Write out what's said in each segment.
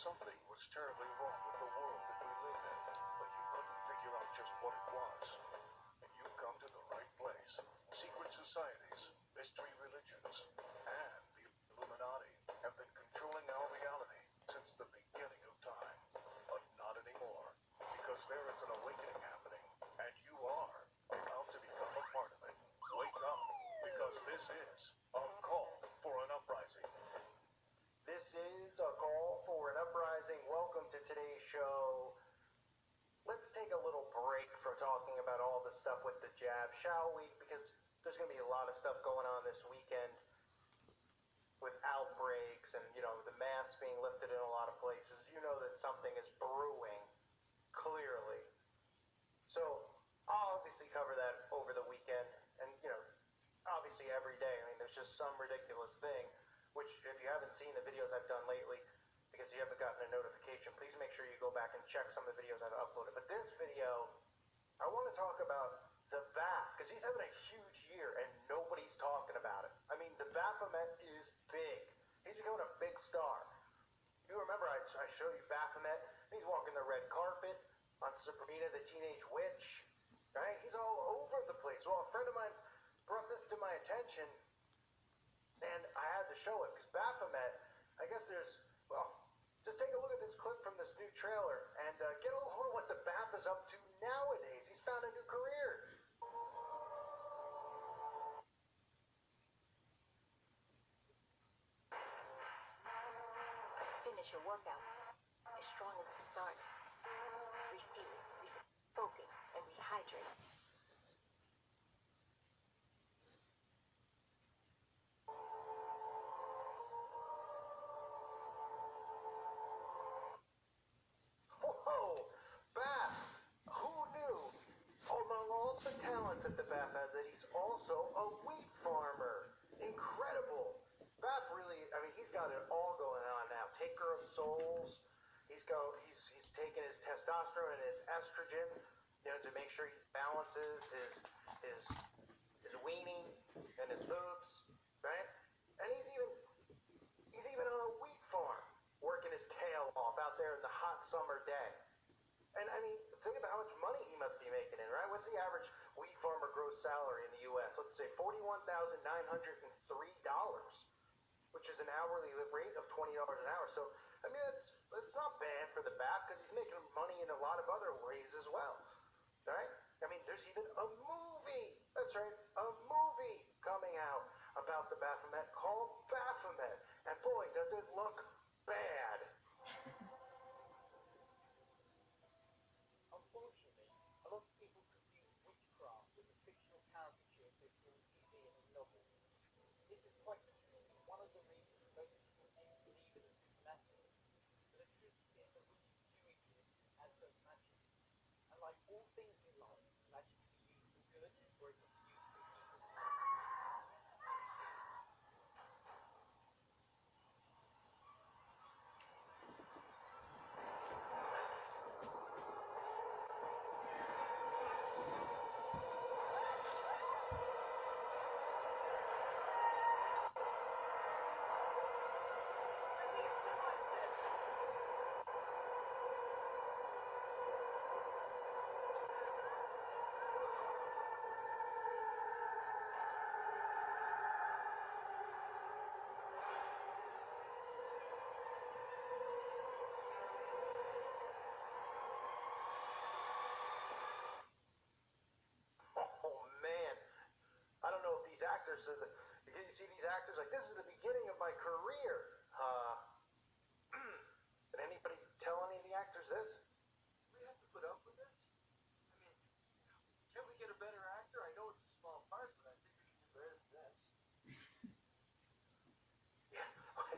Something was terribly wrong with the world that we live in, but you couldn't figure out just what it was. And you've come to the right place. Secret societies, mystery religions, and the Illuminati have been controlling our reality since the beginning of time. But not anymore, because there is an awakening happening, and you are about to become a part of it. Wake up, because this is a call for an uprising. This is a call for an uprising. Welcome to today's show. Let's take a little break from talking about all the stuff with the jab, shall we? Because there's going to be a lot of stuff going on this weekend with outbreaks and, the masks being lifted in a lot of places. You know that something is brewing, clearly. So I'll obviously cover that over the weekend and, obviously every day. I mean, there's just some ridiculous thing, which if you haven't seen the videos I've done lately, because you haven't gotten a notification, please make sure you go back and check some of the videos I've uploaded. But this video, I want to talk about the BAF, because he's having a huge year and nobody's talking about it. I mean, the Baphomet is big. He's becoming a big star. You remember I showed you Baphomet? He's walking the red carpet on Sabrina the Teenage Witch, right? He's all over the place. Well, a friend of mine brought this to my attention, and I had to show it, because Baphomet, I guess just take a look at this clip from this new trailer and get a hold of what the BAF is up to nowadays. He's found a new career. Finish your workout as strong as it started. Refuel, refocus, and rehydrate. Whoa, BAF! Who knew? Among all the talents that the BAF has, that he's also a wheat farmer. Incredible. BAF really, he's got it all going on now. Taker of souls. He's taking his testosterone and his estrogen, to make sure he balances his weenie and his boobs, right? And he's even on a wheat farm, working his tail off out there in the hot summer day. And think about how much money he must be making in, right? What's the average wheat farmer gross salary in the U.S.? Let's say $41,903, which is an hourly rate of $20 an hour. So, it's not bad for the BAF, because he's making money in a lot of other ways as well, right? There's even a movie. That's right, a movie coming out about the Baphomet called Baphomet. And boy, does it look bad. Unfortunately, a lot of people confuse witchcraft with the fictional caricatures they see on TV and in novels. This is quite clearly one of the reasons most people disbelieve in the supernatural. But the truth is that witches do exist, as does magic. And like all things in life, magic can be used for good or it can be used for evil. Oh man, I don't know if these actors you see these actors like, this is the beginning of my career. Did anybody tell any of the actors this? Do we have to put up with this? Can't we get a better actor? I know it's a small part, but I think we can do better than this. Yeah,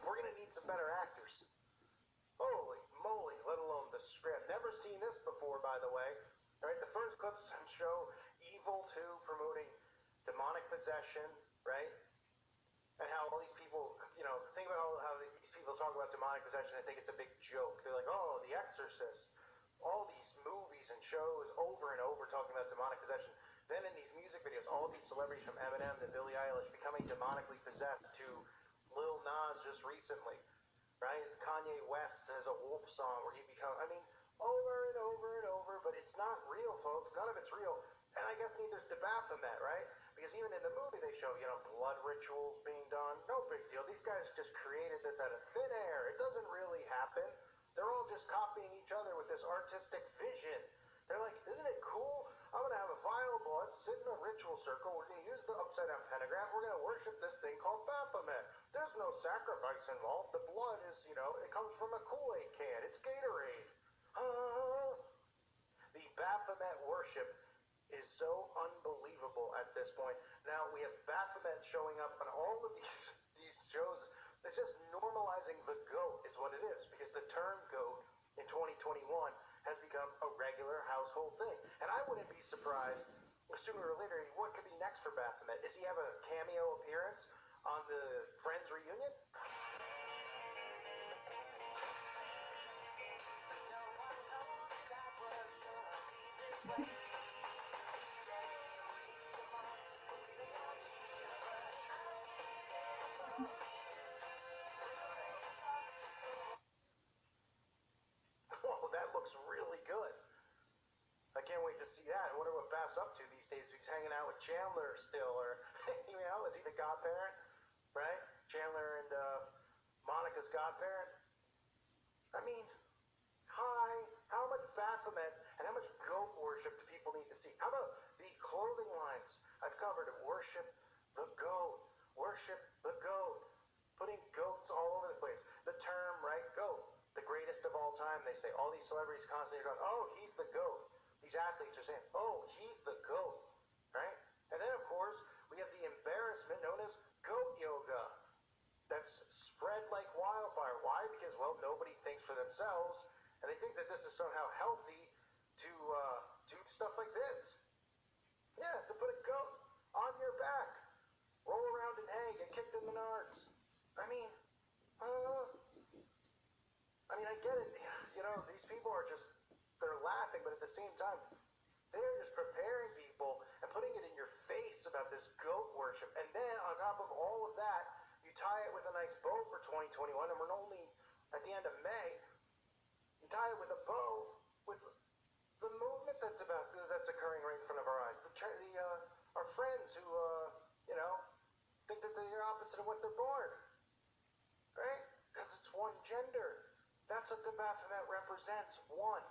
we're gonna need some better actors. Holy moly, let alone the script. Never seen this before, by the way. All right, the first clips show Evil 2 promoting demonic possession, right? And how all these people, think about how these people talk about demonic possession and think it's a big joke. They're like, oh, The Exorcist. All these movies and shows over and over talking about demonic possession. Then in these music videos, all these celebrities from Eminem to Billie Eilish becoming demonically possessed, to Lil Nas just recently. right? Kanye West has a wolf song where he becomes, I mean, over and over and over, but it's not real, folks. None of it's real. And I guess neither's the Baphomet, right? Because even in the movie they show, blood rituals being done. No big deal. These guys just created this out of thin air. It doesn't really happen. They're all just copying each other with this artistic vision. They're like, isn't it cool? I'm going to have a vial of blood, sit in a ritual circle. We're going to use the upside down pentagram. We're going to worship this thing called Baphomet. There's no sacrifice involved. The blood is, it comes from a Kool-Aid can. It's Gatorade. The Baphomet worship is so unbelievable at this point. Now we have Baphomet showing up on all of these shows. It's just normalizing the GOAT is what it is, because the term GOAT in 2021 has become a regular household thing. And I wouldn't be surprised sooner or later what could be next for Baphomet. Does he have a cameo appearance on the Friends reunion? Whoa, that looks really good. I can't wait to see that. I wonder what Baph's up to these days. If he's hanging out with Chandler still, or, is he the godparent? Right? Chandler and Monica's godparent? I mean, hi, how much Baphomet and how much goat worship do people need to see? How about the clothing lines I've covered? Worship the goat. Worship the goat. Putting goats all over the place. The term, right, goat. The greatest of all time, they say. All these celebrities constantly going, oh, he's the GOAT. These athletes are saying, oh, he's the GOAT, right? And then, of course, we have the embarrassment known as GOAT yoga. That's spread like wildfire. Why? Because, well, nobody thinks for themselves, and they think that this is somehow healthy to do stuff like this. Yeah, to put a goat on your back, roll around and hang, get kicked in the nards. I get it. These people are just, they're laughing, but at the same time, they're just preparing people and putting it in your face about this goat worship. And then on top of all of that, you tie it with a nice bow for 2021, and we're only at the end of May. You tie it with a bow with the movement that's occurring right in front of our eyes. Our friends who, think that they're opposite of what they're born, right? Because it's one gender. That's what the Baphomet represents. One.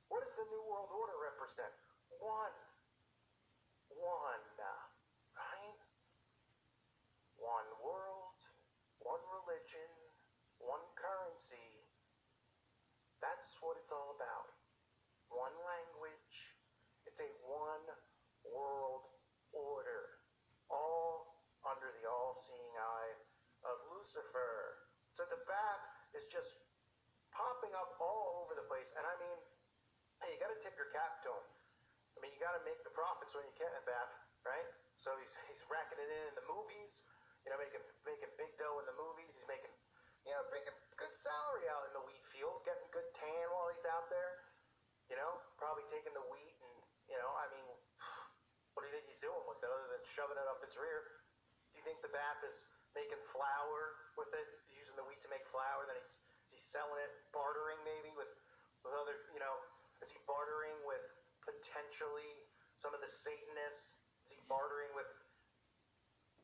What does the New World Order represent? One. Right? One world, one religion, one currency. That's what it's all about. One language. It's a one world order. All under the all-seeing eye of Lucifer. So the Baph is just popping up all over the place. And hey, you gotta tip your cap to him. You gotta make the profits when you can, Baph, right? So he's racking it in the movies, making big dough in the movies. He's making, making good salary out in the wheat field, getting good tan while he's out there. Probably taking the wheat and, what do you think he's doing with it other than shoving it up his rear? Do you think the Baph is making flour with it, using the wheat to make flour, and then is he selling it, bartering maybe with other, is he bartering with potentially some of the Satanists? Is he bartering with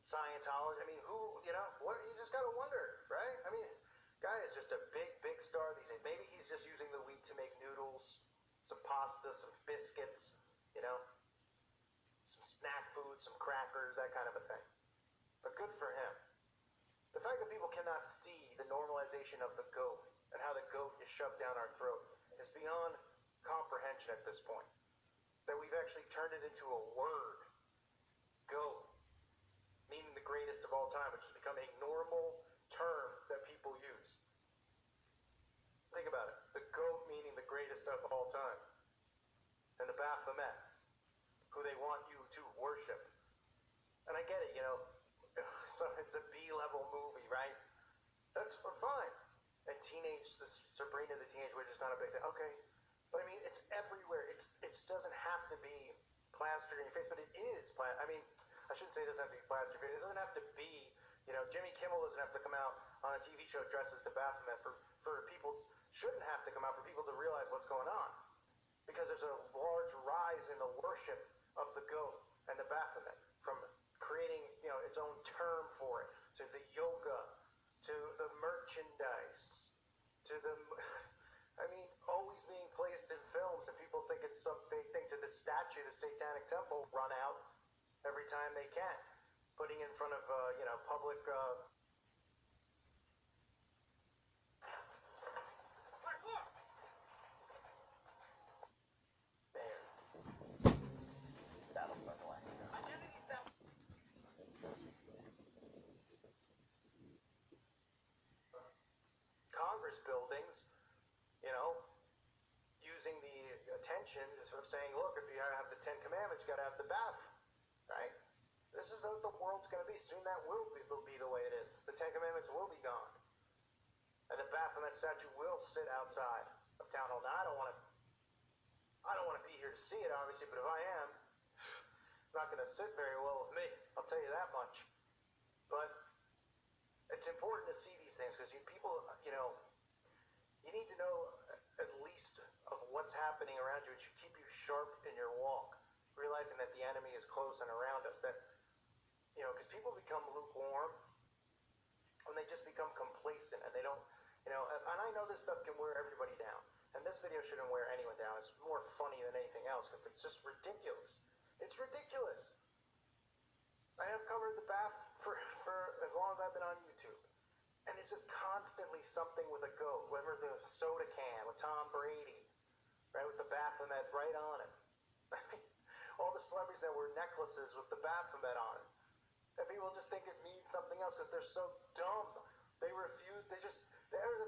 Scientology? What, you just gotta wonder, right? Guy is just a big star these days. Maybe he's just using the wheat to make noodles, some pasta, some biscuits, some snack food, some crackers, that kind of a thing. But good for him. The fact that people cannot see the normalization of the goat and how the goat is shoved down our throat is beyond comprehension at this point. That we've actually turned it into a word. Goat. Meaning the greatest of all time, which has become a normal term that people use. Think about it. The goat meaning the greatest of all time. And the Baphomet, who they want you to worship. And I get it, so it's a B-level movie, right? That's fine. And Sabrina the Teenage Witch is not a big thing. Okay. But it's everywhere. It doesn't have to be plastered in your face, but it is. I shouldn't say it doesn't have to be plastered in your face. It doesn't have to be, Jimmy Kimmel doesn't have to come out on a TV show dressed as the Baphomet for people shouldn't have to come out for people to realize what's going on. Because there's a large rise in the worship of the goat and the Baphomet, from creating, its own term for it, to the yoga, to the merchandise, to the, always being placed in films, and people think it's some fake thing, to the statue, the Satanic Temple, run out every time they can, putting in front of, public, there. That'll start the line. Congress buildings, using the attention of saying, look, if you have the Ten Commandments, you got to have the BAF, right? This is what the world's going to be. Soon that will be the way it is. The Ten Commandments will be gone. And the Baphomet statue will sit outside of Town Hall. Now, I don't want to be here to see it, obviously, but if I am, it's not going to sit very well with me. I'll tell you that much. But it's important to see these things because people, you need to know at least of what's happening around you. It should keep you sharp in your walk, realizing that the enemy is close and around us. That, because people become lukewarm when they just become complacent and they don't, and I know this stuff can wear everybody down. And this video shouldn't wear anyone down. It's more funny than anything else because it's just ridiculous. It's ridiculous. I have covered the BAF for as long as I've been on YouTube. And it's just constantly something with a goat. Remember the soda can with Tom Brady, right, with the Baphomet right on it. All the celebrities that wear necklaces with the Baphomet on it. And people just think it means something else because they're so dumb. They refuse, they're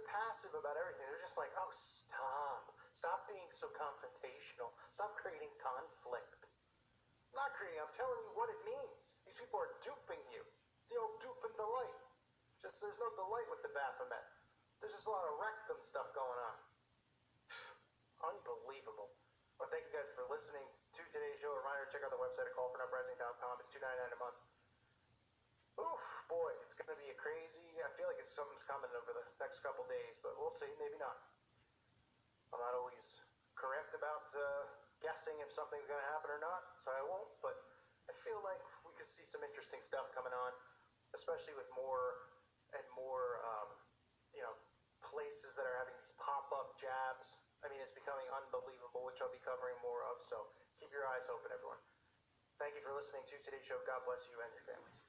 passive about everything. They're just like, oh, stop being so confrontational. Stop creating conflict. I'm not creating, I'm telling you what it means. These people are duping you. It's the old dupe and delight. There's no delight with the Baphomet. There's just a lot of rectum stuff going on. Unbelievable. Well, thank you guys for listening to today's show. A reminder, check out the website at callfornuprising.com. It's $2.99 a month. Oof, boy, it's going to be a crazy. I feel like something's coming over the next couple days, but we'll see. Maybe not. I'm not always correct about guessing if something's going to happen or not, so I won't. But I feel like we could see some interesting stuff coming on, especially with more and more, places that are having these pop-up jabs. It's becoming unbelievable, which I'll be covering more of. So keep your eyes open, everyone. Thank you for listening to today's show. God bless you and your families.